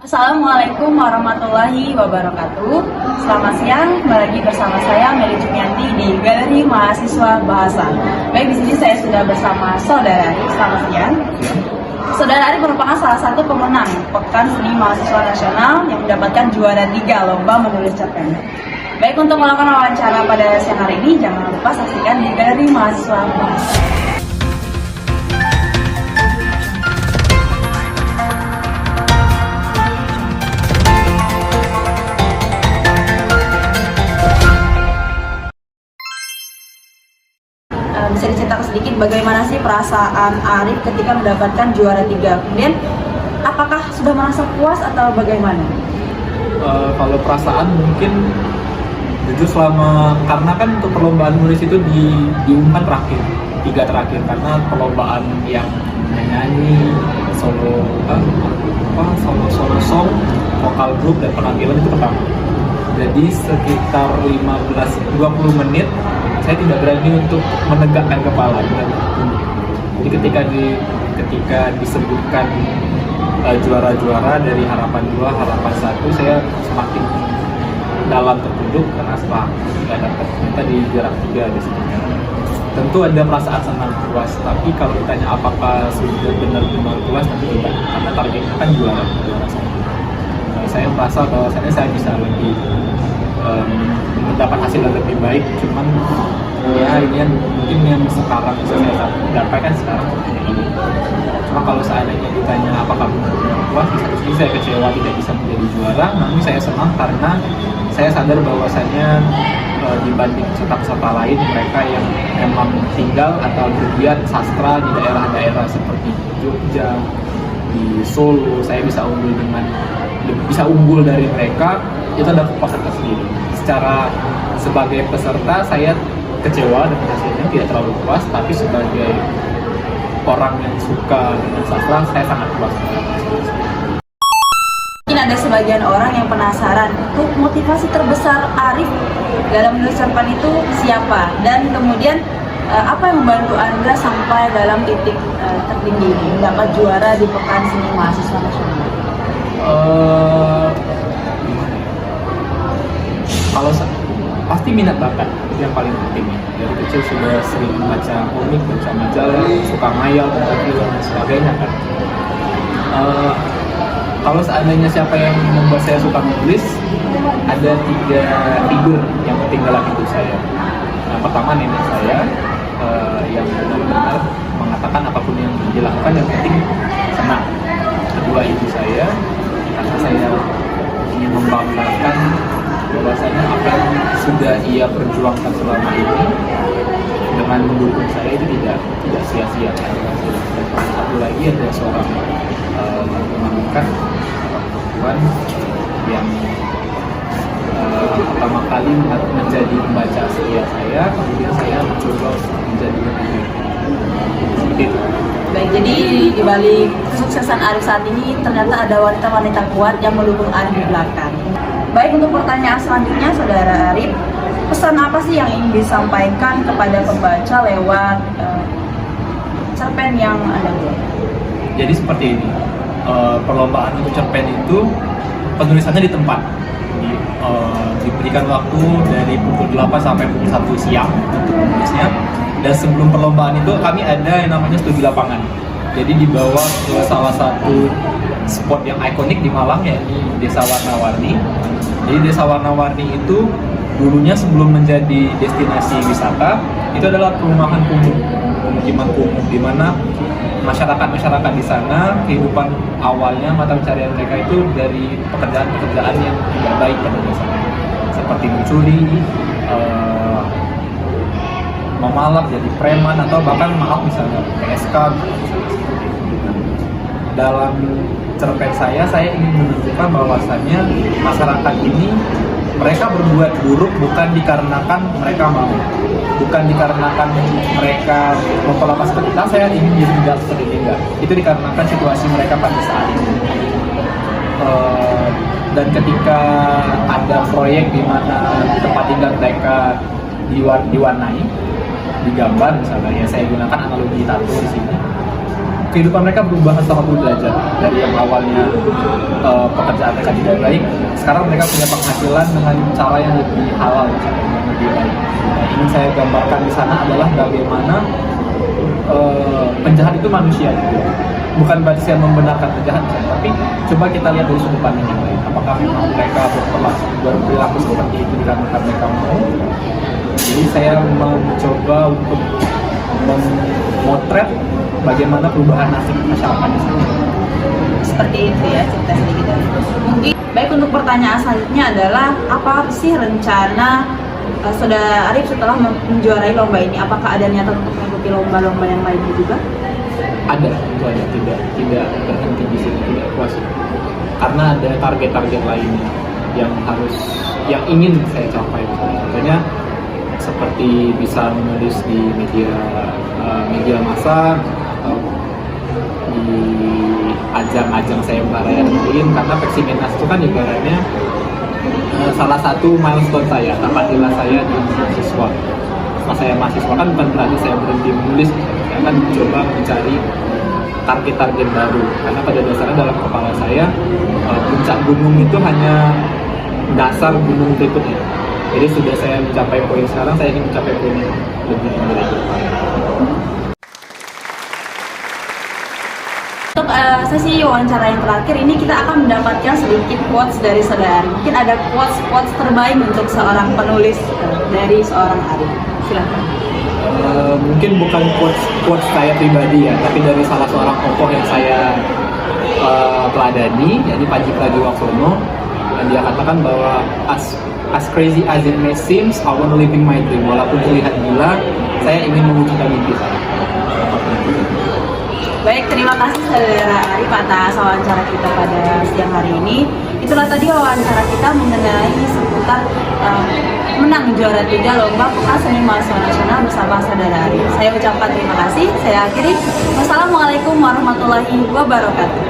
Assalamualaikum warahmatullahi wabarakatuh. Selamat siang, kembali lagi bersama saya Meli Jumianti di Galeri Mahasiswa Bahasa. Baik, di sini saya sudah bersama Saudara Arif. Selamat siang. Saudara Arif merupakan salah satu pemenang Pekan Seni Mahasiswa Nasional yang mendapatkan juara 3 lomba menulis cerpen. Baik, untuk melakukan wawancara pada siang hari ini, jangan lupa saksikan di Galeri Mahasiswa Bahasa. Bisa diceritakan sedikit bagaimana sih perasaan Arif ketika mendapatkan juara 3? Kemudian apakah sudah merasa puas atau bagaimana? Kalau perasaan mungkin jujur karena kan untuk perlombaan nulis itu diumumkan terakhir karena perlombaan yang menyanyi solo song, vokal grup dan penampilan itu pertama. Jadi sekitar 15-20 menit saya tidak berani untuk menegakkan kepala. Jadi ketika disebutkan juara-juara dari harapan 2, harapan 1, saya semakin dalam tertunduk karena setelah tidak dapat ternyata di juara 3 disebutkan. Tentu ada perasaan senang puas, tapi kalau ditanya apakah sudah benar-benar puas, tentu tidak, karena targetnya kan juara 1. Saya merasa bahwasannya saya bisa lebih mendapat hasil yang lebih baik, cuman ya ini mungkin yang sekarang bisa saya dapatkan sekarang. Cuma kalau seandainya ditanya apakah benar-benar puas, di satu sisi saya kecewa tidak bisa menjadi juara, namun saya senang karena saya sadar bahwasannya dibanding peserta-peserta lain, mereka yang memang tinggal atau bergiat sastra di daerah-daerah seperti Jogja, di Solo, saya bisa unggul dari mereka, itu ada kepuasan tersendiri. Sebagai peserta saya kecewa dengan hasilnya, tidak terlalu puas, tapi sebagai orang yang suka dengan sastra, saya sangat puas. Mungkin ada sebagian orang yang penasaran untuk motivasi terbesar Arif dalam menulis cerpen itu siapa, dan kemudian apa yang membantu Anda sampai dalam titik tertinggi ini, mendapat juara di Pekan Seni Mahasiswa Nasional? Kalau pasti minat bakat itu yang paling penting. Dari kecil sudah sering membaca komik, baca majalah, suka ngayal, baca film dan sebagainya kan. Kalau seandainya siapa yang membuat saya suka menulis, ada 3 figur yang penting dalam hidup saya. Yang pertama nenek saya, yang benar-benar mengatakan apapun yang dilakukan yang penting senang. Kedua ibu saya, karena saya ingin membanggakan bahwasanya apa yang sudah ia perjuangkan selama ini dengan mendukung saya itu tidak sia-sia. Dan satu lagi ada seorang teman perempuan yang pertama kali menjadi pembaca setia saya, kemudian saya mencoba menjadi lebih baik. Seperti itu. Baik, jadi di balik kesuksesan Arif saat ini ternyata ada wanita-wanita kuat yang mendukung Arif di belakang. Baik, untuk pertanyaan selanjutnya, Saudara Arif, pesan apa sih yang ingin disampaikan kepada pembaca lewat cerpen yang Anda buat? Jadi seperti ini, perlombaan untuk cerpen itu penulisannya di tempat. Diberikan waktu dari pukul 8 sampai pukul 1 siang untuk menulisnya. Dan sebelum perlombaan itu kami ada yang namanya studi lapangan. Jadi dibawa ke salah satu spot yang ikonik di Malang, yaitu Desa Warna-Warni. Jadi Desa Warna-Warni itu dulunya sebelum menjadi destinasi wisata, itu adalah pemukiman kumuh, di mana masyarakat di sana kehidupan awalnya, mata pencarian mereka itu dari pekerjaan yang tidak baik pada dasarnya, seperti mencuri, memalak jadi preman, atau bahkan maaf misalnya PSK. Dalam cerpen saya ingin menunjukkan bahwasannya masyarakat ini mereka berbuat buruk bukan dikarenakan mereka mau, bukan dikarenakan mereka mempelopor seperti kita, saya ingin jadi tidak seperti enggak. Itu dikarenakan situasi mereka pada saat ini. Dan ketika ada proyek di mana tempat tinggal mereka diwarnai, digambar misalnya, ya saya gunakan analogi tato di sini. kehidupan mereka berubah 180 derajat dari yang awalnya pekerjaan mereka tidak baik, sekarang mereka punya penghasilan dengan cara yang lebih halal, cara yang lebih baik. Nah, ingin saya gambarkan di sana adalah bagaimana penjahat itu manusia gitu. Bukan berarti saya membenarkan penjahat, tapi coba kita lihat dari sudut pandang yang lain. Apakah memang mereka berperilaku seperti itu dikarenakan mereka mau? Jadi saya mencoba untuk memotret bagaimana perubahan nasib masyarakat di sana. Seperti itu ya cerita sedikit dari mungkin. Baik, untuk pertanyaan selanjutnya adalah apa sih rencana Saudara Arif setelah menjuarai lomba ini? Apakah ada niatan untuk mengikuti lomba-lomba yang lainnya juga? Ada, itu ada, tidak berhenti di situ, tidak puas, karena ada target-target lainnya yang ingin saya capai. Contohnya seperti bisa menulis di media massa atau di ajang-ajang saya yang lain, karena Peksimenas itu kan ibaratnya salah satu milestone saya, apabila saya di mahasiswa. Setelah saya mahasiswa kan bukan berarti saya berhenti menulis, saya akan mencoba mencari target-target baru, karena pada dasarnya dalam kepala saya puncak gunung itu hanya dasar gunung berikutnya. Jadi sudah saya mencapai poin sekarang, saya ingin mencapai poin yang lebih tinggi lagi. Untuk sesi wawancara yang terakhir ini kita akan mendapatkan sedikit quotes dari Saudara Arif. Mungkin ada quotes terbaik untuk seorang penulis dari seorang Arif. Silakan. Mungkin bukan quotes saya pribadi ya, tapi dari salah seorang tokoh yang saya teladani, yakni Panji Pragiwaksono. Dan dia katakan bahwa as crazy as it may seem, I want to living my dream. Walaupun terlihat gila, saya ingin mewujudkan mimpi saya. Baik, terima kasih Saudara Arif atas wawancara kita pada siang hari ini. Itulah tadi wawancara kita mengenai seputar menang juara 3 lomba Pekan Seni Mahasiswa Nasional bersama Saudara Arif. Saya ucapkan terima kasih. Saya akhiri. Wassalamualaikum warahmatullahi wabarakatuh.